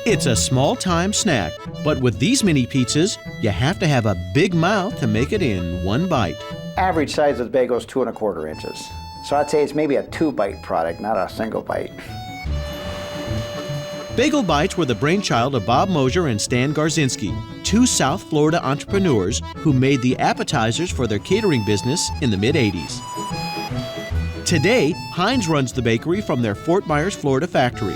It's a small-time snack, but with these mini pizzas, you have to have a big mouth to make it in one bite. Average size of the bagel is 2 1/4 inches. So I'd say it's maybe a 2-bite product, not a single bite. Bagel Bites were the brainchild of Bob Mosier and Stan Garzinski, two South Florida entrepreneurs who made the appetizers for their catering business in the mid-'80s. Today, Heinz runs the bakery from their Fort Myers, Florida factory.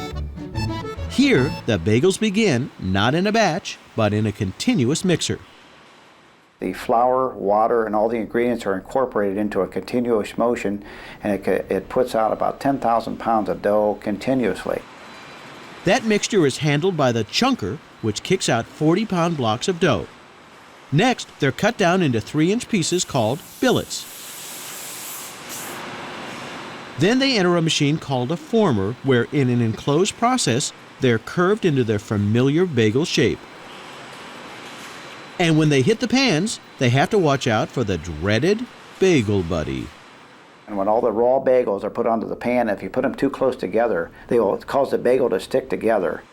Here, the bagels begin not in a batch, but in a continuous mixer. The flour, water, and all the ingredients are incorporated into a continuous motion, and it puts out about 10,000 pounds of dough continuously. That mixture is handled by the chunker, which kicks out 40-pound blocks of dough. Next, they're cut down into 3-inch pieces called billets. Then they enter a machine called a former, where in an enclosed process, they're curved into their familiar bagel shape. And when they hit the pans, they have to watch out for the dreaded bagel buddy. And when all the raw bagels are put onto the pan, if you put them too close together, they will cause the bagel to stick together.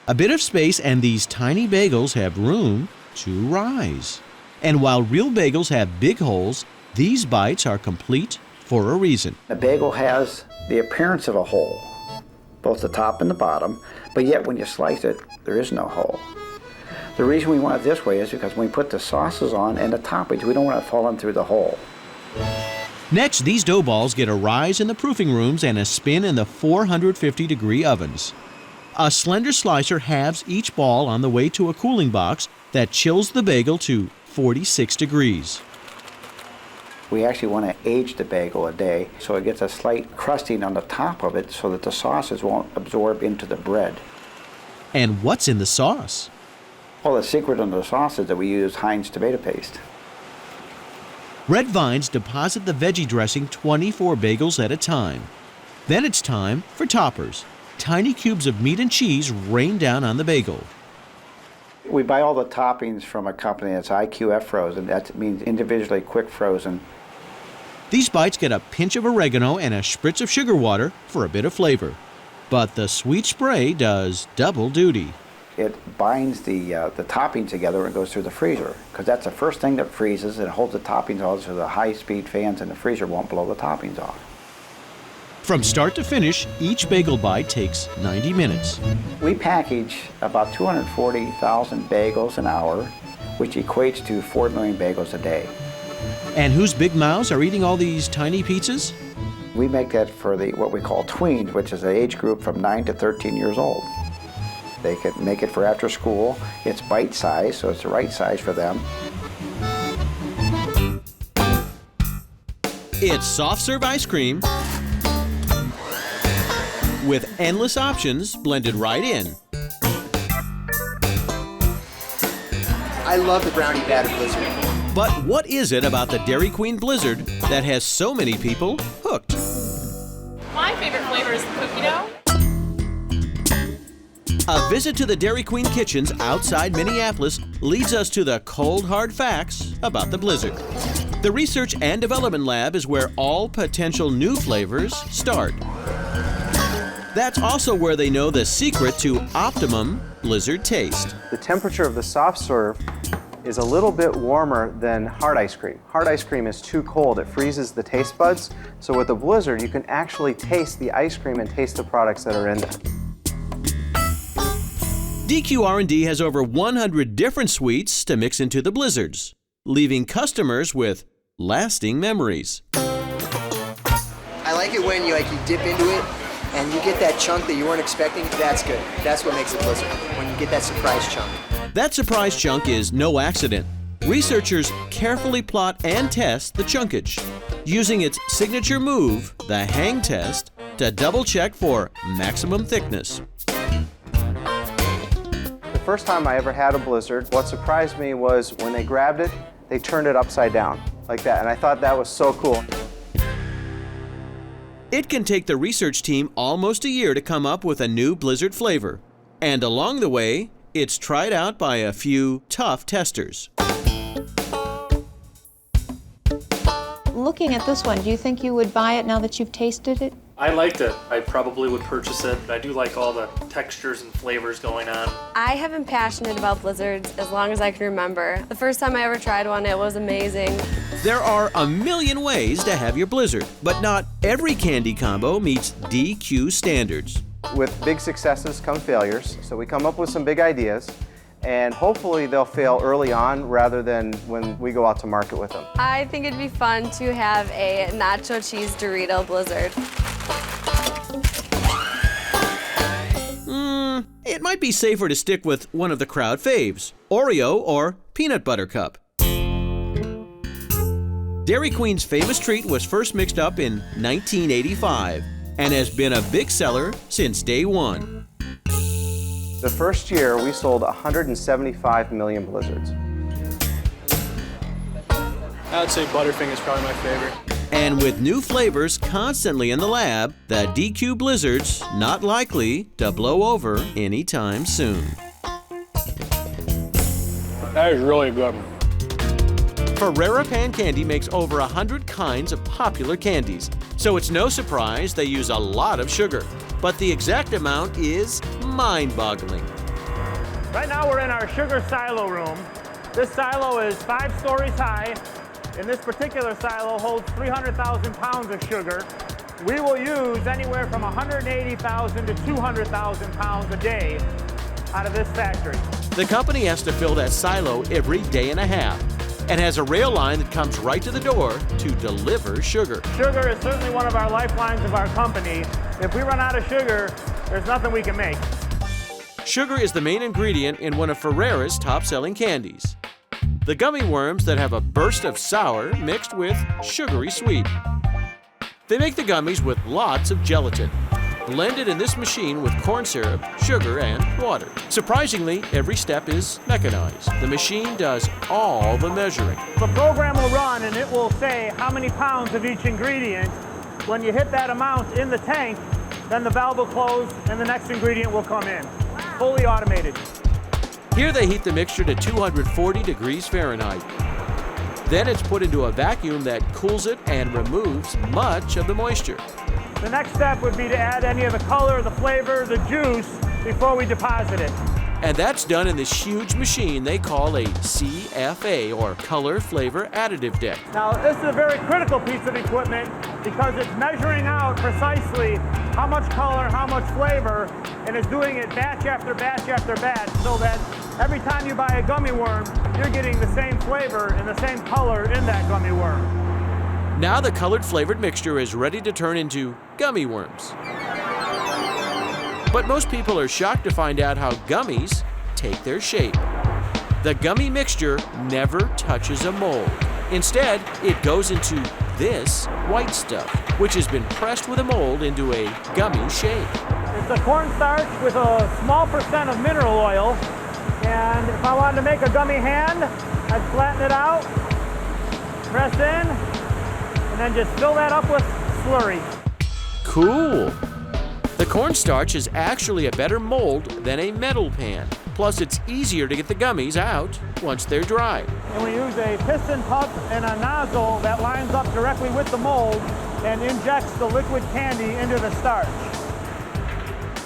A bit of space and these tiny bagels have room to rise. And while real bagels have big holes, these bites are complete for a reason. The bagel has the appearance of a hole, both the top and the bottom, but yet when you slice it, there is no hole. The reason we want it this way is because when we put the sauces on and the toppings, we don't want it falling through the hole. Next, these dough balls get a rise in the proofing rooms and a spin in the 450-degree ovens. A slender slicer halves each ball on the way to a cooling box that chills the bagel to 46 degrees. We actually want to age the bagel a day so it gets a slight crusting on the top of it so that the sauces won't absorb into the bread. And what's in the sauce? Well, the secret in the sauce is that we use Heinz tomato paste. Red vines deposit the veggie dressing 24 bagels at a time. Then it's time for toppers. Tiny cubes of meat and cheese rain down on the bagel. We buy all the toppings from a company that's IQF frozen. That means individually quick frozen. These bites get a pinch of oregano and a spritz of sugar water for a bit of flavor. But the sweet spray does double duty. It binds the toppings together and goes through the freezer, because that's the first thing that freezes. It holds the toppings on so the high-speed fans in the freezer won't blow the toppings off. From start to finish, each bagel bite takes 90 minutes. We package about 240,000 bagels an hour, which equates to 4 million bagels a day. And whose big mouths are eating all these tiny pizzas? We make that for what we call tweens, which is the age group from 9 to 13 years old. They can make it for after school. It's bite size, so it's the right size for them. It's soft serve ice cream with endless options blended right in. I love the brownie batter blizzard. But what is it about the Dairy Queen Blizzard that has so many people hooked? My favorite flavor is the cookie dough. A visit to the Dairy Queen kitchens outside Minneapolis leads us to the cold, hard facts about the Blizzard. The Research and Development Lab is where all potential new flavors start. That's also where they know the secret to optimum Blizzard taste. The temperature of the soft serve is a little bit warmer than hard ice cream. Hard ice cream is too cold, it freezes the taste buds. So with the Blizzard, you can actually taste the ice cream and taste the products that are in there. DQ R&D has over 100 different sweets to mix into the Blizzards, leaving customers with lasting memories. I like it when you dip into it and you get that chunk that you weren't expecting. That's good. That's what makes it Blizzard, when you get that surprise chunk. That surprise chunk is no accident. Researchers carefully plot and test the chunkage, using its signature move, the hang test, to double check for maximum thickness. The first time I ever had a Blizzard, what surprised me was when they grabbed it, they turned it upside down, like that, and I thought that was so cool. It can take the research team almost a year to come up with a new Blizzard flavor. And along the way, it's tried out by a few tough testers. Looking at this one, do you think you would buy it now that you've tasted it? I liked it. I probably would purchase it. I do like all the textures and flavors going on. I have been passionate about blizzards as long as I can remember. The first time I ever tried one, it was amazing. There are a million ways to have your blizzard, but not every candy combo meets DQ standards. With big successes come failures, so we come up with some big ideas, and hopefully they'll fail early on rather than when we go out to market with them. I think it'd be fun to have a nacho cheese Dorito blizzard. It might be safer to stick with one of the crowd faves, Oreo or peanut butter cup. Dairy Queen's famous treat was first mixed up in 1985 and has been a big seller since day one. The first year, we sold 175 million blizzards. I would say Butterfinger is probably my favorite. And with new flavors constantly in the lab, the DQ Blizzard's not likely to blow over anytime soon. That is really good. Ferrero Pan Candy makes over 100 kinds of popular candies, so it's no surprise they use a lot of sugar. But the exact amount is mind-boggling. Right now we're in our sugar silo room. This silo is 5 stories high, and this particular silo holds 300,000 pounds of sugar. We will use anywhere from 180,000 to 200,000 pounds a day out of this factory. The company has to fill that silo every day and a half and has a rail line that comes right to the door to deliver sugar. Sugar is certainly one of our lifelines of our company. If we run out of sugar, there's nothing we can make. Sugar is the main ingredient in one of Ferrero's top-selling candies. The gummy worms that have a burst of sour mixed with sugary sweet. They make the gummies with lots of gelatin, blended in this machine with corn syrup, sugar, and water. Surprisingly, every step is mechanized. The machine does all the measuring. The program will run and it will say how many pounds of each ingredient. When you hit that amount in the tank, then the valve will close and the next ingredient will come in. Fully automated. Here they heat the mixture to 240 degrees Fahrenheit. Then it's put into a vacuum that cools it and removes much of the moisture. The next step would be to add any of the color, the flavor, the juice before we deposit it. And that's done in this huge machine they call a CFA, or Color Flavor Additive Deck. Now, this is a very critical piece of equipment because it's measuring out precisely how much color, how much flavor, and it's doing it batch after batch after batch so that every time you buy a gummy worm, you're getting the same flavor and the same color in that gummy worm. Now the colored flavored mixture is ready to turn into gummy worms. But most people are shocked to find out how gummies take their shape. The gummy mixture never touches a mold. Instead, it goes into this white stuff, which has been pressed with a mold into a gummy shape. It's a cornstarch with a small percent of mineral oil, and if I wanted to make a gummy hand, I'd flatten it out, press in, and then just fill that up with slurry. Cool. The cornstarch is actually a better mold than a metal pan. Plus, it's easier to get the gummies out once they're dry. And we use a piston pump and a nozzle that lines up directly with the mold and injects the liquid candy into the starch.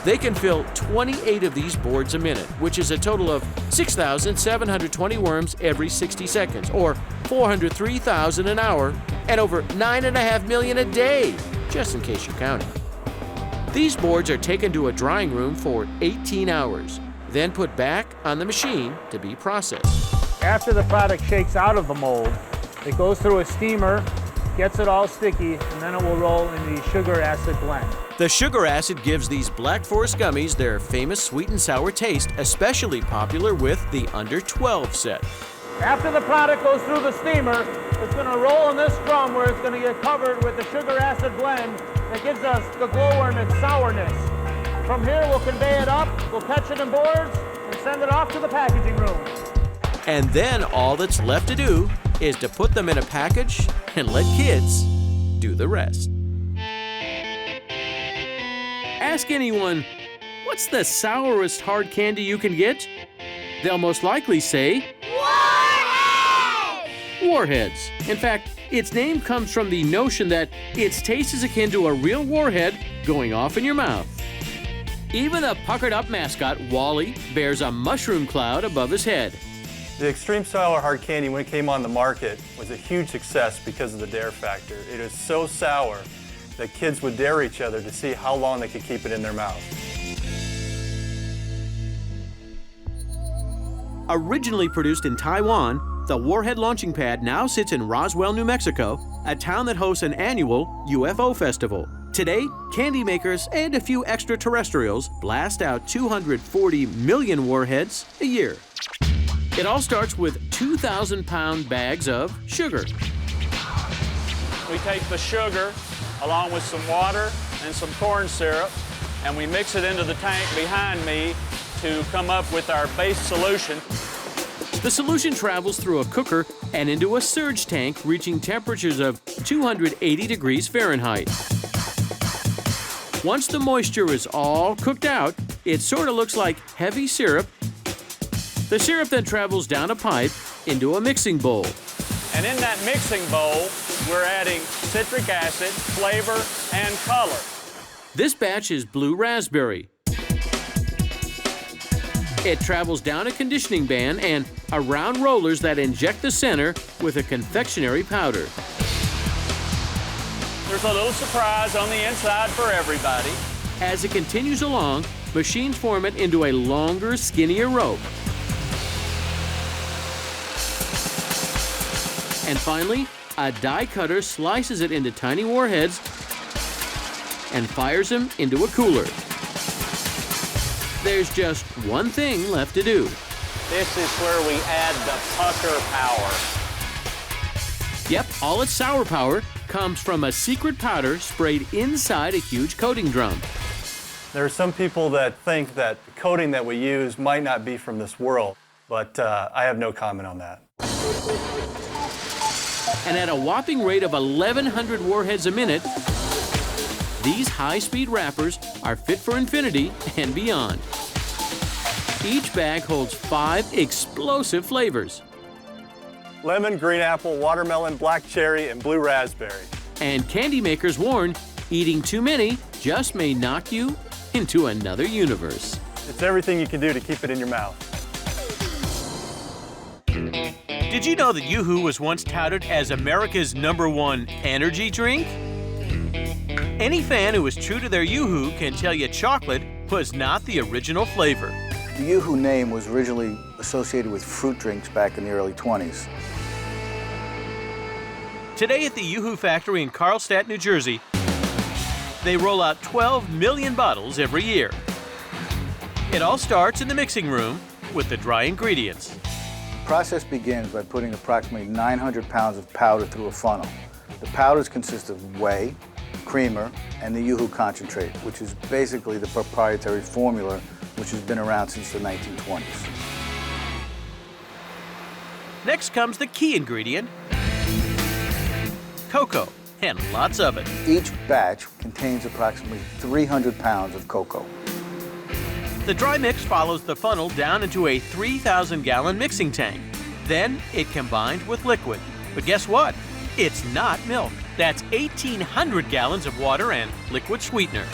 They can fill 28 of these boards a minute, which is a total of 6,720 worms every 60 seconds, or 403,000 an hour, and over 9.5 million a day, just in case you're counting. These boards are taken to a drying room for 18 hours, then put back on the machine to be processed. After the product shakes out of the mold, it goes through a steamer, gets it all sticky, and then it will roll in the sugar acid blend. The sugar acid gives these Black Forest gummies their famous sweet and sour taste, especially popular with the under 12 set. After the product goes through the steamer, it's going to roll in this drum where it's going to get covered with the sugar acid blend that gives us the glowworm and sourness. From here, we'll convey it up, we'll catch it in boards, and send it off to the packaging room. And then all that's left to do is to put them in a package and let kids do the rest. Ask anyone, what's the sourest hard candy you can get? They'll most likely say, Warheads! Warheads. In fact, its name comes from the notion that its taste is akin to a real warhead going off in your mouth. Even the puckered-up mascot, Wally, bears a mushroom cloud above his head. The Extreme Sour Hard Candy, when it came on the market, was a huge success because of the dare factor. It is so sour that kids would dare each other to see how long they could keep it in their mouth. Originally produced in Taiwan, the Warhead launching pad now sits in Roswell, New Mexico, a town that hosts an annual UFO festival. Today, candy makers and a few extraterrestrials blast out 240 million warheads a year. It all starts with 2,000-pound bags of sugar. We take the sugar along with some water and some corn syrup, and we mix it into the tank behind me to come up with our base solution. The solution travels through a cooker and into a surge tank reaching temperatures of 280 degrees Fahrenheit. Once the moisture is all cooked out, it sort of looks like heavy syrup. The syrup then travels down a pipe into a mixing bowl. And in that mixing bowl, we're adding citric acid, flavor, and color. This batch is blue raspberry. It travels down a conditioning band and around rollers that inject the center with a confectionery powder. There's a little surprise on the inside for everybody. As it continues along, machines form it into a longer, skinnier rope. And finally, a die cutter slices it into tiny warheads and fires them into a cooler. There's just one thing left to do. This is where we add the pucker power. Yep, all its sour power comes from a secret powder sprayed inside a huge coating drum. There are some people that think that the coating that we use might not be from this world, but I have no comment on that. And at a whopping rate of 1,100 warheads a minute, these high-speed wrappers are fit for infinity and beyond. Each bag holds 5 explosive flavors. Lemon, green apple, watermelon, black cherry, and blue raspberry. And candy makers warn, eating too many just may knock you into another universe. It's everything you can do to keep it in your mouth. Did you know that Yoo-hoo was once touted as America's #1 energy drink? Any fan who is true to their Yoo-hoo can tell you chocolate was not the original flavor. The Yoo-hoo name was originally associated with fruit drinks back in the early 20s. Today at the Yoo-hoo factory in Carlstadt, New Jersey, they roll out 12 million bottles every year. It all starts in the mixing room with the dry ingredients. The process begins by putting approximately 900 pounds of powder through a funnel. The powders consist of whey, creamer, and the Yoo-hoo concentrate, which is basically the proprietary formula which has been around since the 1920s. Next comes the key ingredient, cocoa, and lots of it. Each batch contains approximately 300 pounds of cocoa. The dry mix follows the funnel down into a 3,000-gallon mixing tank. Then it combined with liquid. But guess what? It's not milk. That's 1,800 gallons of water and liquid sweetener.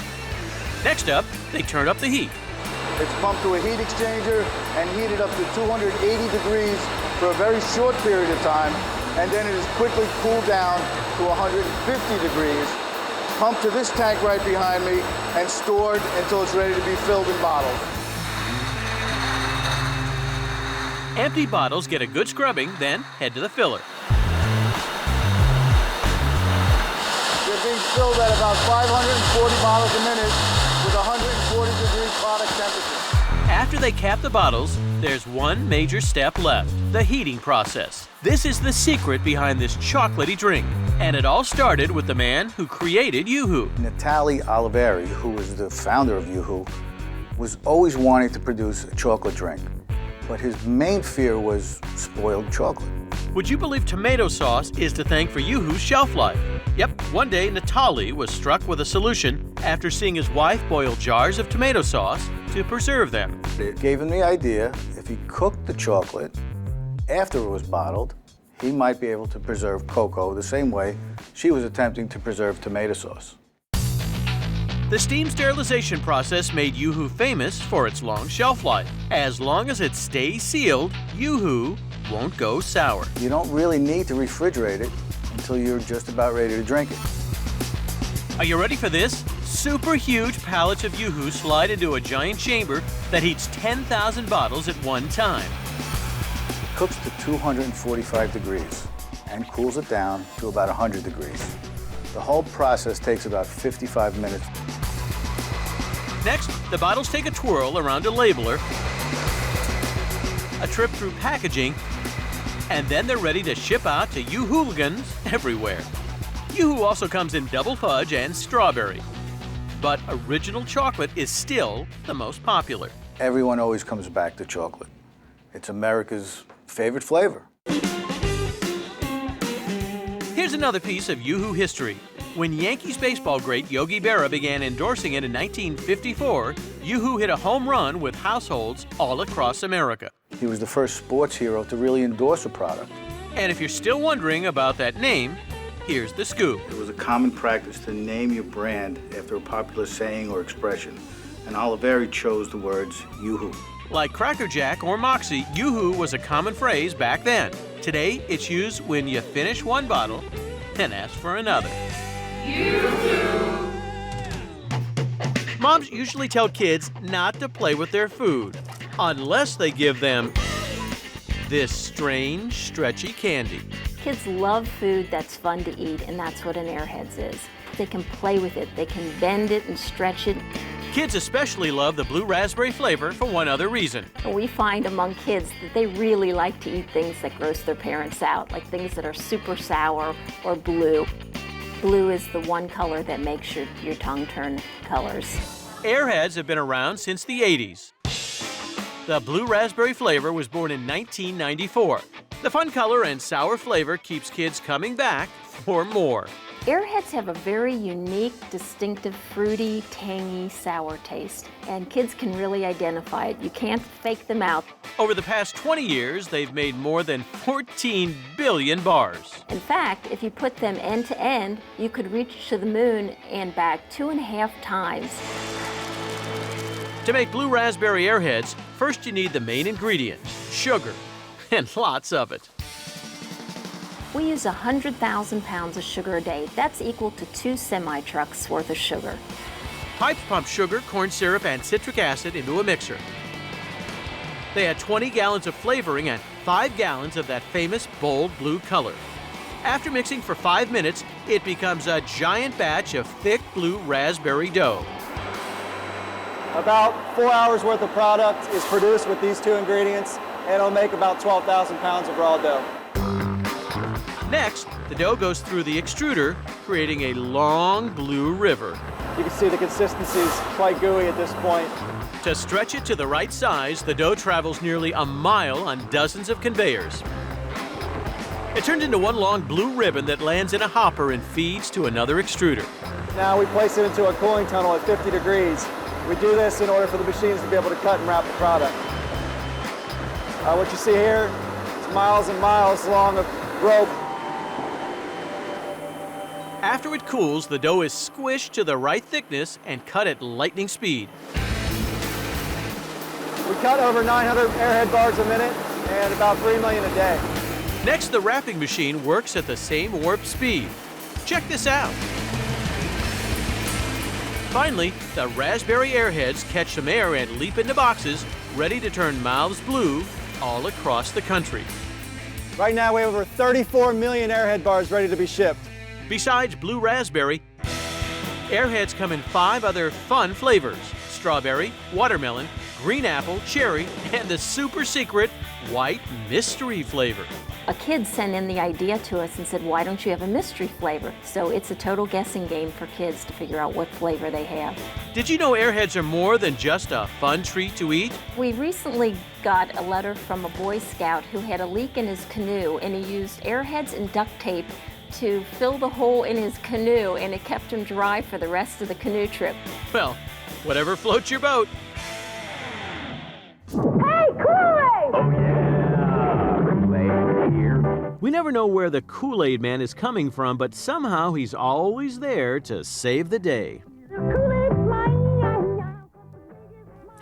Next up, they turn up the heat. It's pumped through a heat exchanger and heated up to 280 degrees for a very short period of time, and then it is quickly cooled down to 150 degrees, pumped to this tank right behind me, and stored until it's ready to be filled in bottles. Empty bottles get a good scrubbing, then head to the filler. They're being filled at about 540 bottles a minute with 140-degree product temperature. After they cap the bottles, there's one major step left, the heating process. This is the secret behind this chocolatey drink. And it all started with the man who created Yoo-hoo. Natale Oliveri, who was the founder of Yoo-hoo, was always wanting to produce a chocolate drink. But his main fear was spoiled chocolate. Would you believe tomato sauce is to thank for Yoo-hoo's shelf life? Yep, one day Natale was struck with a solution after seeing his wife boil jars of tomato sauce to preserve them. It gave him the idea, if he cooked the chocolate after it was bottled, he might be able to preserve cocoa the same way she was attempting to preserve tomato sauce. The steam sterilization process made Yoo-hoo famous for its long shelf life. As long as it stays sealed, Yoo-hoo won't go sour. You don't really need to refrigerate it until you're just about ready to drink it. Are you ready for this? Super huge pallets of Yoo-hoo slide into a giant chamber that heats 10,000 bottles at one time. It cooks to 245 degrees and cools it down to about 100 degrees. The whole process takes about 55 minutes. Next, the bottles take a twirl around a labeler, a trip through packaging, and then they're ready to ship out to Yoo-hooligans everywhere. Yoo-hoo also comes in double fudge and strawberry, but original chocolate is still the most popular. Everyone always comes back to chocolate. It's America's favorite flavor. Here's another piece of Yoo-hoo history. When Yankees baseball great Yogi Berra began endorsing it in 1954, Yoo-hoo hit a home run with households all across America. He was the first sports hero to really endorse a product. And if you're still wondering about that name, here's the scoop. It was a common practice to name your brand after a popular saying or expression, and Oliveri chose the words Yoo-hoo. Like Cracker Jack or Moxie, Yoo-hoo was a common phrase back then. Today, it's used when you finish one bottle and ask for another. Yoo-hoo! Moms usually tell kids not to play with their food unless they give them this strange, stretchy candy. Kids love food that's fun to eat, and that's what an Airheads is. They can play with it, they can bend it and stretch it. Kids especially love the blue raspberry flavor for one other reason. We find among kids that they really like to eat things that gross their parents out, like things that are super sour or blue. Blue is the one color that makes your tongue turn colors. Airheads have been around since the 80s. The blue raspberry flavor was born in 1994. The fun color and sour flavor keeps kids coming back for more. Airheads have a very unique, distinctive, fruity, tangy, sour taste, and kids can really identify it. You can't fake them out. Over the past 20 years, they've made more than 14 billion bars. In fact, if you put them end to end, you could reach to the moon and back 2.5 times. To make blue raspberry Airheads, first you need the main ingredient, sugar, and lots of it. We use 100,000 pounds of sugar a day. That's equal to 2 semi-trucks worth of sugar. Pipes pump sugar, corn syrup, and citric acid into a mixer. They add 20 gallons of flavoring and 5 gallons of that famous bold blue color. After mixing for 5 minutes, it becomes a giant batch of thick blue raspberry dough. About 4 hours worth of product is produced with these two ingredients, and it'll make about 12,000 pounds of raw dough. Next, the dough goes through the extruder, creating a long blue river. You can see the consistency is quite gooey at this point. To stretch it to the right size, the dough travels nearly a mile on dozens of conveyors. It turns into one long blue ribbon that lands in a hopper and feeds to another extruder. Now we place it into a cooling tunnel at 50 degrees. We do this in order for the machines to be able to cut and wrap the product. What you see here is miles and miles long of rope. After it cools, the dough is squished to the right thickness and cut at lightning speed. We cut over 900 Airhead bars a minute and about 3 million a day. Next, the wrapping machine works at the same warp speed. Check this out. Finally, the raspberry Airheads catch some air and leap into boxes, ready to turn mouths blue all across the country. Right now, we have over 34 million Airhead bars ready to be shipped. Besides blue raspberry, Airheads come in 5 other fun flavors: strawberry, watermelon, green apple, cherry, and the super secret white mystery flavor. A kid sent in the idea to us and said, why don't you have a mystery flavor? So it's a total guessing game for kids to figure out what flavor they have. Did you know Airheads are more than just a fun treat to eat? We recently got a letter from a Boy Scout who had a leak in his canoe, and he used Airheads and duct tape to fill the hole in his canoe, and it kept him dry for the rest of the canoe trip. Well, whatever floats your boat. Hey, Kool-Aid! Oh yeah, Kool-Aid here. We never know where the Kool-Aid man is coming from, but somehow he's always there to save the day. Kool-Aid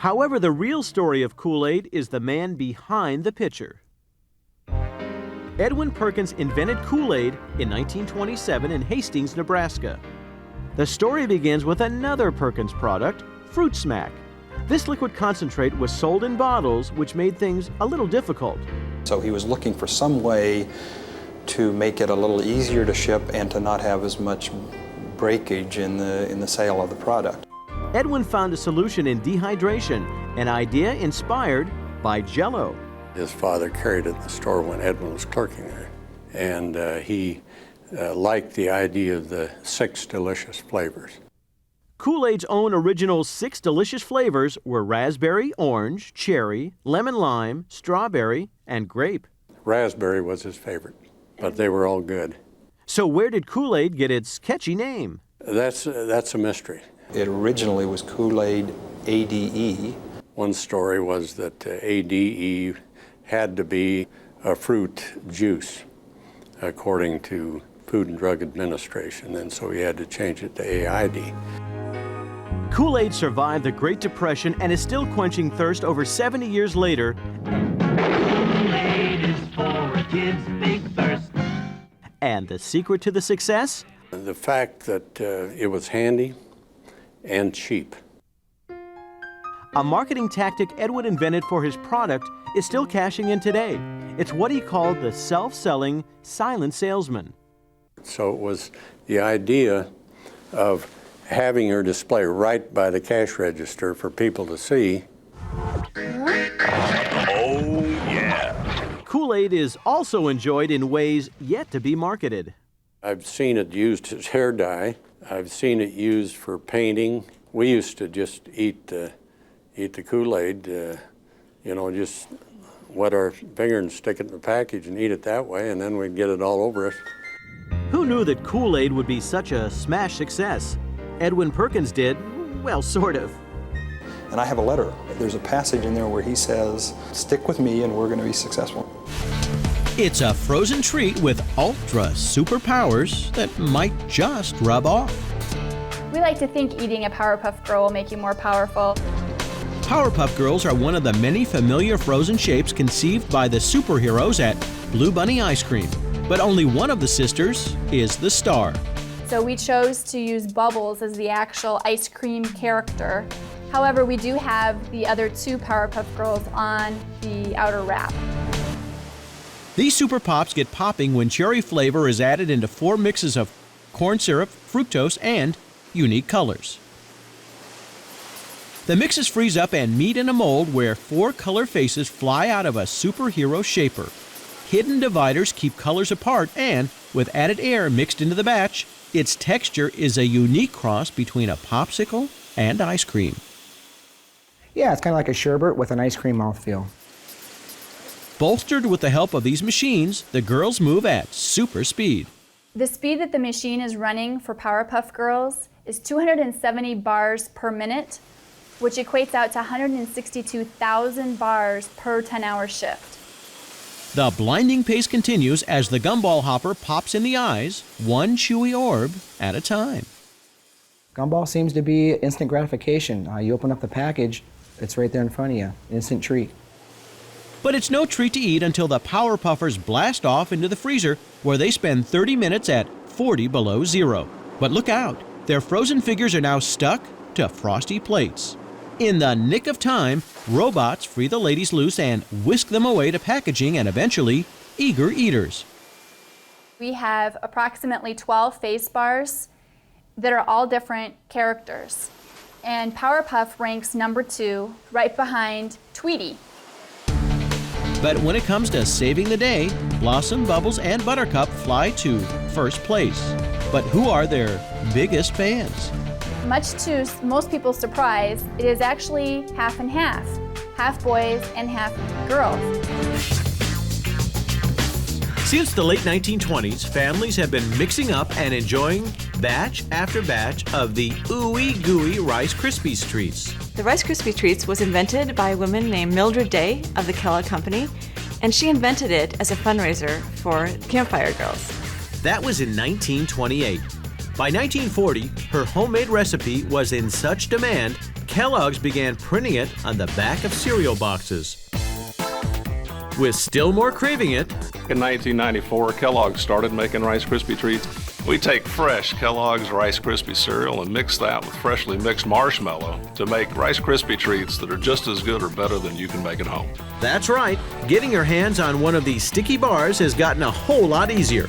However, the real story of Kool-Aid is the man behind the pitcher. Edwin Perkins invented Kool-Aid in 1927 in Hastings, Nebraska. The story begins with another Perkins product, Fruit Smack. This liquid concentrate was sold in bottles, which made things a little difficult. So he was looking for some way to make it a little easier to ship and to not have as much breakage in the sale of the product. Edwin found a solution in dehydration, an idea inspired by Jell-O. His father carried it in the store when Edwin was clerking there, and he liked the idea of the 6 delicious flavors. Kool-Aid's own original 6 delicious flavors were raspberry, orange, cherry, lemon lime, strawberry, and grape. Raspberry was his favorite, but they were all good. So where did Kool-Aid get its catchy name? That's a mystery. It originally was Kool-Aid ADE. One story was that ADE had to be a fruit juice, according to Food and Drug Administration, and so he had to change it to AID. Kool-Aid survived the Great Depression and is still quenching thirst over 70 years later. Kool-Aid is for a kid's big thirst. And the secret to the success? The fact that it was handy and cheap. A marketing tactic Edwin invented for his product is still cashing in today. It's what he called the self-selling silent salesman. So it was the idea of having her display right by the cash register for people to see. Oh, yeah. Kool-Aid is also enjoyed in ways yet to be marketed. I've seen it used as hair dye. I've seen it used for painting. We used to just eat the Kool-Aid, just wet our finger and stick it in the package and eat it that way, and then we'd get it all over us. Who knew that Kool-Aid would be such a smash success? Edwin Perkins did, well, sort of. And I have a letter. There's a passage in there where he says, "Stick with me and we're going to be successful." It's a frozen treat with ultra superpowers that might just rub off. We like to think eating a Powerpuff Girl will make you more powerful. Powerpuff Girls are one of the many familiar frozen shapes conceived by the superheroes at Blue Bunny Ice Cream. But only one of the sisters is the star. So we chose to use Bubbles as the actual ice cream character. However, we do have the other 2 Powerpuff Girls on the outer wrap. These Super Pops get popping when cherry flavor is added into 4 mixes of corn syrup, fructose, and unique colors. The mixes freeze up and meet in a mold where 4 color faces fly out of a superhero shaper. Hidden dividers keep colors apart, and with added air mixed into the batch, its texture is a unique cross between a popsicle and ice cream. Yeah, it's kind of like a sherbet with an ice cream mouthfeel. Bolstered with the help of these machines, the girls move at super speed. The speed that the machine is running for Powerpuff Girls is 270 bars per minute, which equates out to 162,000 bars per 10-hour shift. The blinding pace continues as the gumball hopper pops in the eyes, one chewy orb at a time. Gumball seems to be instant gratification. You open up the package, it's right there in front of you, instant treat. But it's no treat to eat until the Power Puffers blast off into the freezer, where they spend 30 minutes at 40 below zero. But look out, their frozen figures are now stuck to frosty plates. In the nick of time, robots free the ladies loose and whisk them away to packaging and eventually eager eaters. We have approximately 12 face bars that are all different characters. And Powerpuff ranks number 2, right behind Tweety. But when it comes to saving the day, Blossom, Bubbles, and Buttercup fly to first place. But who are their biggest fans? Much to most people's surprise, it is actually half and half. Half boys and half girls. Since the late 1920s, families have been mixing up and enjoying batch after batch of the ooey gooey Rice Krispies Treats. The Rice Krispies Treats was invented by a woman named Mildred Day of the Kellogg Company, and she invented it as a fundraiser for Campfire Girls. That was in 1928. By 1940, her homemade recipe was in such demand, Kellogg's began printing it on the back of cereal boxes. With still more craving it, in 1994, Kellogg's started making Rice Krispie Treats. We take fresh Kellogg's Rice Krispie cereal and mix that with freshly mixed marshmallow to make Rice Krispie Treats that are just as good or better than you can make at home. That's right, getting your hands on one of these sticky bars has gotten a whole lot easier.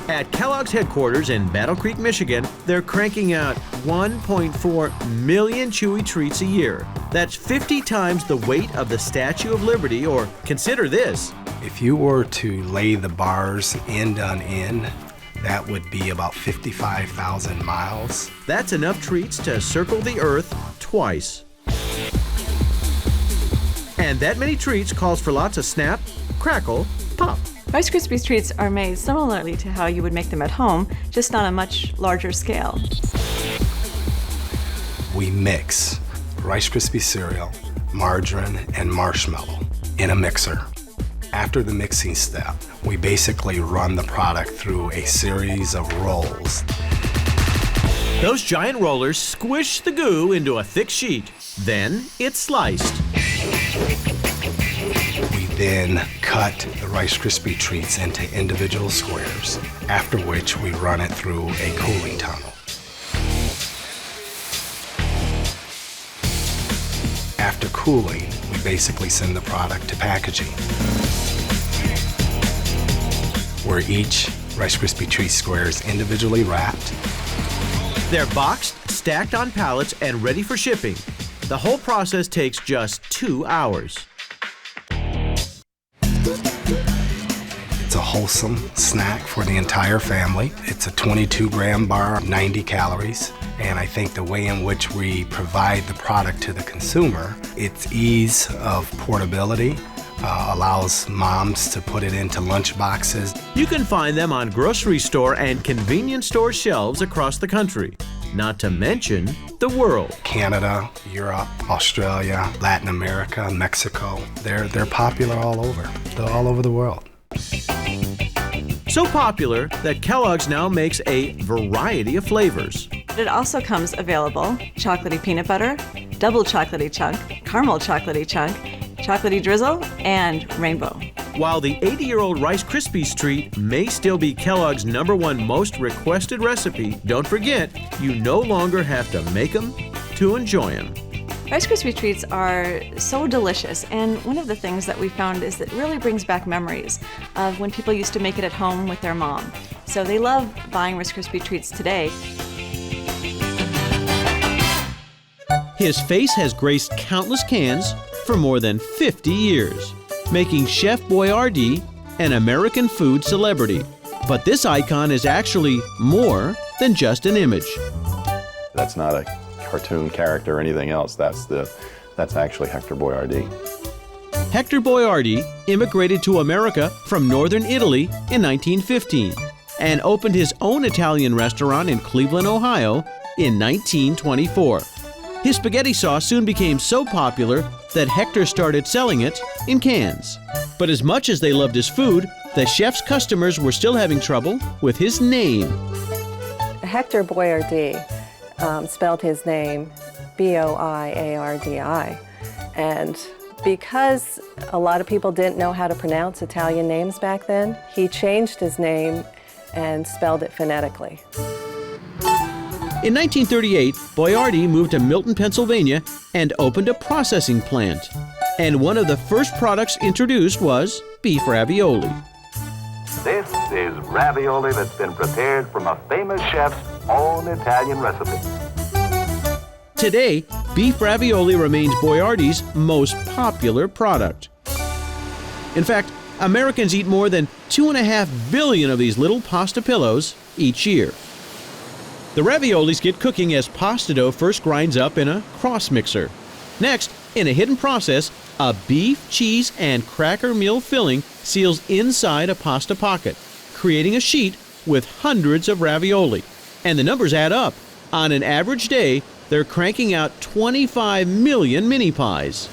At Kellogg's headquarters in Battle Creek, Michigan, they're cranking out 1.4 million chewy treats a year. That's 50 times the weight of the Statue of Liberty, or consider this. If you were to lay the bars end on end, that would be about 55,000 miles. That's enough treats to circle the Earth twice. And that many treats calls for lots of snap, crackle, pop. Rice Krispies Treats are made similarly to how you would make them at home, just on a much larger scale. We mix Rice Krispie cereal, margarine, and marshmallow in a mixer. After the mixing step, we basically run the product through a series of rolls. Those giant rollers squish the goo into a thick sheet. Then it's sliced. We then cut the Rice Krispie Treats into individual squares, after which we run it through a cooling tunnel. After cooling, we basically send the product to packaging, where each Rice Krispie Treat square is individually wrapped. They're boxed, stacked on pallets, and ready for shipping. The whole process takes just 2 hours. It's a wholesome snack for the entire family. It's a 22-gram bar, 90 calories. And I think the way in which we provide the product to the consumer, its ease of portability, allows moms to put it into lunch boxes. You can find them on grocery store and convenience store shelves across the country, not to mention the world. Canada, Europe, Australia, Latin America, Mexico, they're popular all over. They're all over the world. So popular that Kellogg's now makes a variety of flavors. It also comes available chocolatey peanut butter, double chocolatey chunk, caramel chocolatey chunk, chocolatey drizzle, and rainbow. While the 80-year-old Rice Krispies treat may still be Kellogg's #1 most requested recipe, don't forget, you no longer have to make them to enjoy them. Rice Krispie Treats are so delicious, and one of the things that we found is that it really brings back memories of when people used to make it at home with their mom. So they love buying Rice Krispie Treats today. His face has graced countless cans for more than 50 years, making Chef Boyardee an American food celebrity. But this icon is actually more than just an image. That's not a cartoon character or anything else. That's actually Hector Boyardee. Hector Boyardee immigrated to America from northern Italy in 1915 and opened his own Italian restaurant in Cleveland, Ohio in 1924. His spaghetti sauce soon became so popular that Hector started selling it in cans. But as much as they loved his food, the chef's customers were still having trouble with his name. Hector Boyardee spelled his name B-O-I-A-R-D-I. And because a lot of people didn't know how to pronounce Italian names back then, he changed his name and spelled it phonetically. In 1938, Boyardee moved to Milton, Pennsylvania and opened a processing plant. And one of the first products introduced was beef ravioli. This is ravioli that's been prepared from a famous chef's own Italian recipe. Today, beef ravioli remains Boyardee's most popular product. In fact, Americans eat more than 2.5 billion of these little pasta pillows each year. The raviolis get cooking as pasta dough first grinds up in a cross mixer. Next, in a hidden process, a beef, cheese, and cracker meal filling seals inside a pasta pocket, creating a sheet with hundreds of ravioli. And the numbers add up. On an average day, they're cranking out 25 million mini pies.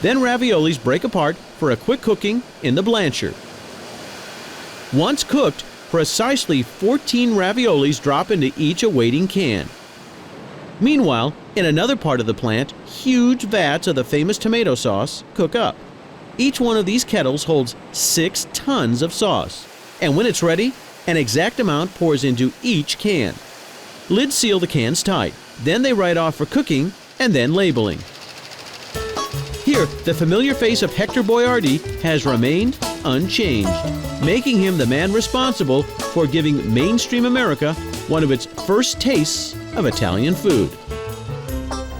Then raviolis break apart for a quick cooking in the blancher. Once cooked, Precisely 14 raviolis drop into each awaiting can. Meanwhile, in another part of the plant, huge vats of the famous tomato sauce cook up. Each one of these kettles holds 6 tons of sauce. And when it's ready, an exact amount pours into each can. Lids seal the cans tight. Then they ride off for cooking and then labeling. Here, the familiar face of Hector Boyardee has remained unchanged, making him the man responsible for giving mainstream America one of its first tastes of Italian food.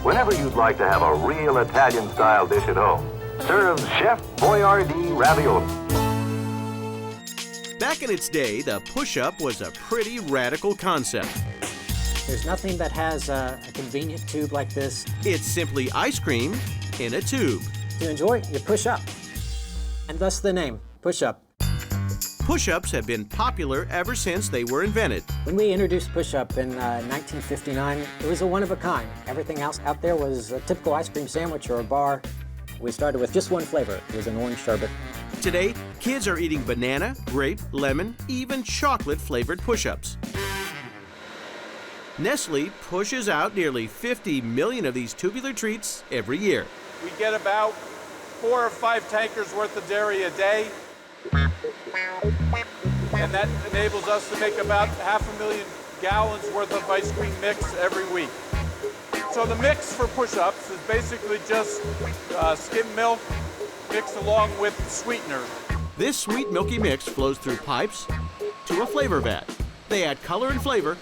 Whenever you'd like to have a real Italian-style dish at home, serve Chef Boyardee ravioli. Back in its day, the push-up was a pretty radical concept. There's nothing that has a convenient tube like this. It's simply ice cream in a tube. To enjoy, you push up. And thus the name, push-up. Push-ups have been popular ever since they were invented. When we introduced push-up in 1959, it was a one-of-a-kind. Everything else out there was a typical ice cream sandwich or a bar. We started with just one flavor. It was an orange sherbet. Today, kids are eating banana, grape, lemon, even chocolate-flavored push-ups. Nestle pushes out nearly 50 million of these tubular treats every year. We get about 4 or 5 tankers worth of dairy a day. And that enables us to make about 500,000 gallons worth of ice cream mix every week. So the mix for push-ups is basically just skim milk mixed along with sweetener. This sweet milky mix flows through pipes to a flavor vat. They add color and flavor,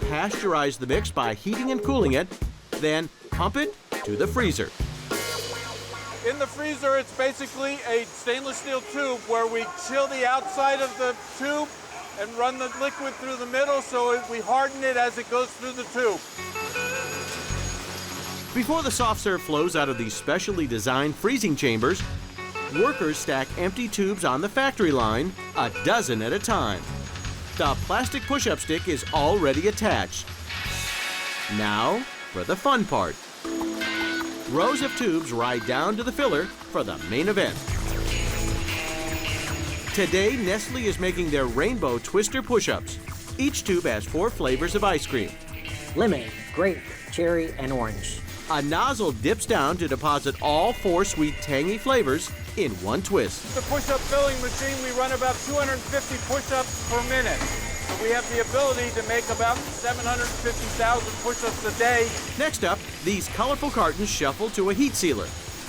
pasteurize the mix by heating and cooling it, then pump it to the freezer. In the freezer, it's basically a stainless steel tube where we chill the outside of the tube and run the liquid through the middle, so we harden it as it goes through the tube. Before the soft serve flows out of these specially designed freezing chambers, workers stack empty tubes on the factory line, a dozen at a time. The plastic push-up stick is already attached. Now for the fun part. Rows of tubes ride down to the filler for the main event. Today, Nestle is making their Rainbow Twister push-ups. Each tube has 4 flavors of ice cream. Lemon, grape, cherry, and orange. A nozzle dips down to deposit all 4 sweet, tangy flavors in one twist. The push-up filling machine, we run about 250 push-ups per minute. So we have the ability to make about 750,000 push-ups a day. Next up, these colorful cartons shuffle to a heat sealer.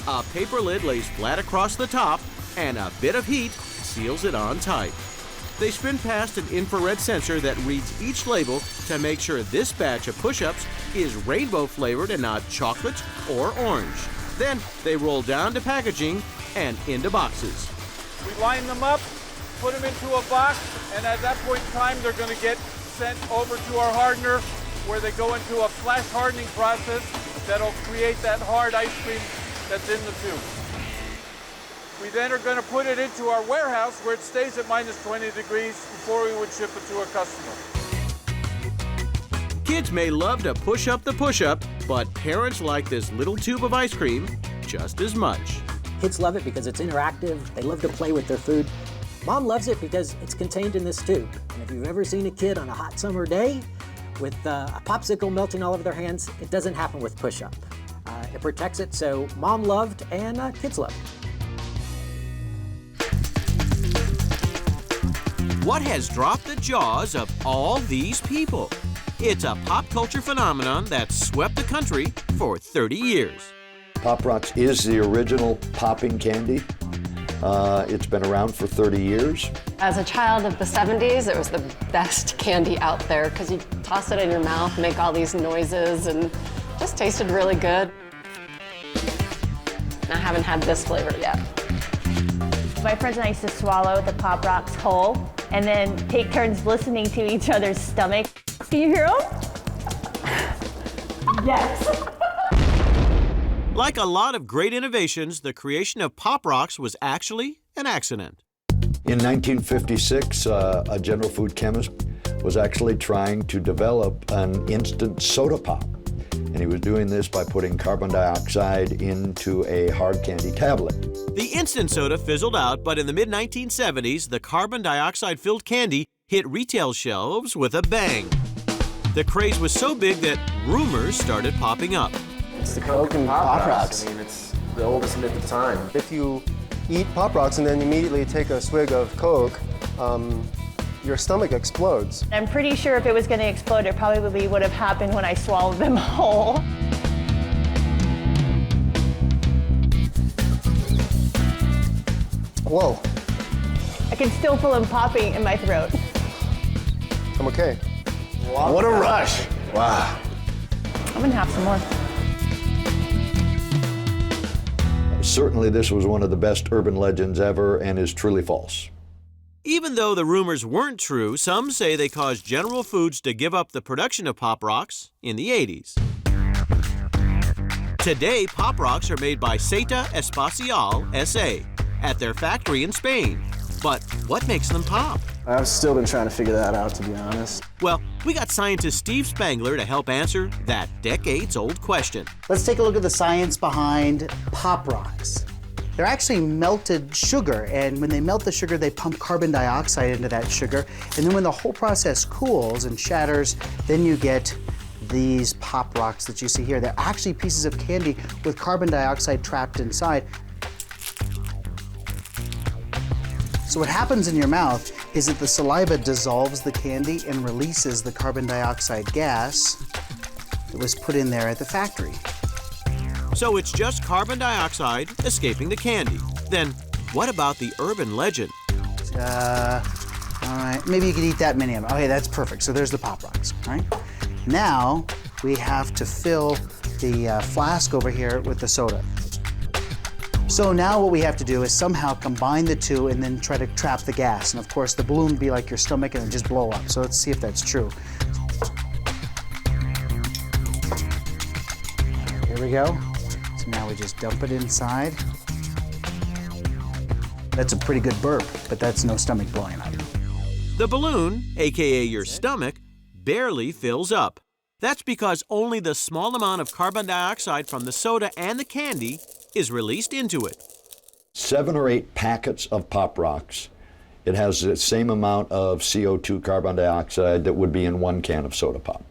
A paper lid lays flat across the top, and a bit of heat seals it on tight. They spin past an infrared sensor that reads each label to make sure this batch of push-ups is rainbow flavored and not chocolate or orange. Then they roll down to packaging and into boxes. We line them up, put them into a box, and at that point in time, they're going to get sent over to our hardener, where they go into a flash hardening process that'll create that hard ice cream that's in the tube. We then are going to put it into our warehouse where it stays at -20 degrees before we would ship it to a customer. Kids may love to push up the push-up, but parents like this little tube of ice cream just as much. Kids love it because it's interactive. They love to play with their food. Mom loves it because it's contained in this tube. And if you've ever seen a kid on a hot summer day with a popsicle melting all over their hands, it doesn't happen with push-up. It protects it, so Mom loved and kids loved. What has dropped the jaws of all these people? It's a pop culture phenomenon that's swept the country for 30 years. Pop Rocks is the original popping candy. It's been around for 30 years. As a child of the 70s, it was the best candy out there because you toss it in your mouth, make all these noises, and just tasted really good. I haven't had this flavor yet. My friends and I used to swallow the Pop Rocks whole and then take turns listening to each other's stomach. Can you hear them? Yes. Like a lot of great innovations, the creation of Pop Rocks was actually an accident. In 1956, a general food chemist was actually trying to develop an instant soda pop. And he was doing this by putting carbon dioxide into a hard candy tablet. The instant soda fizzled out, but in the mid-1970s, the carbon dioxide-filled candy hit retail shelves with a bang. The craze was so big that rumors started popping up. It's the Coke and Pop Rocks. I mean, it's the oldest myth of time. If you eat Pop Rocks and then immediately take a swig of Coke, your stomach explodes. I'm pretty sure if it was going to explode, it probably would have happened when I swallowed them whole. Whoa. I can still feel them popping in my throat. I'm okay. What a rush. Wow. I'm going to have some more. Certainly this was one of the best urban legends ever and is truly false. Even though the rumors weren't true, some say they caused General Foods to give up the production of Pop Rocks in the 80s. Today, Pop Rocks are made by Seta Espacial S.A. at their factory in Spain. But what makes them pop? I've still been trying to figure that out, to be honest. Well, we got scientist Steve Spangler to help answer that decades-old question. Let's take a look at the science behind Pop Rocks. They're actually melted sugar, and when they melt the sugar, they pump carbon dioxide into that sugar, and then when the whole process cools and shatters, then you get these Pop Rocks that you see here. They're actually pieces of candy with carbon dioxide trapped inside. So what happens in your mouth is that the saliva dissolves the candy and releases the carbon dioxide gas that was put in there at the factory. So it's just carbon dioxide escaping the candy. Then what about the urban legend? All right, maybe you could eat that many of them. Okay, that's perfect. So there's the Pop Rocks, all right? Now we have to fill the flask over here with the soda. So now what we have to do is somehow combine the two and then try to trap the gas. And of course, the balloon would be like your stomach and it just blow up. So let's see if that's true. Here we go. So now we just dump it inside. That's a pretty good burp, but that's no stomach blowing up. The balloon, aka your stomach, barely fills up. That's because only the small amount of carbon dioxide from the soda and the candy is released into it. 7 or 8 packets of Pop Rocks. It has the same amount of CO2 carbon dioxide that would be in 1 can of soda pop.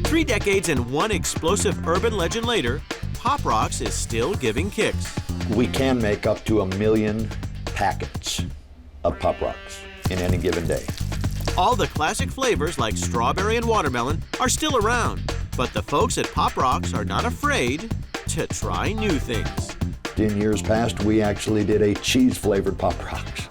3 decades and 1 explosive urban legend later, Pop Rocks is still giving kicks. We can make up to 1 million packets of Pop Rocks in any given day. All the classic flavors like strawberry and watermelon are still around, but the folks at Pop Rocks are not afraid to try new things. In years past, we actually did a cheese-flavored Pop Rocks.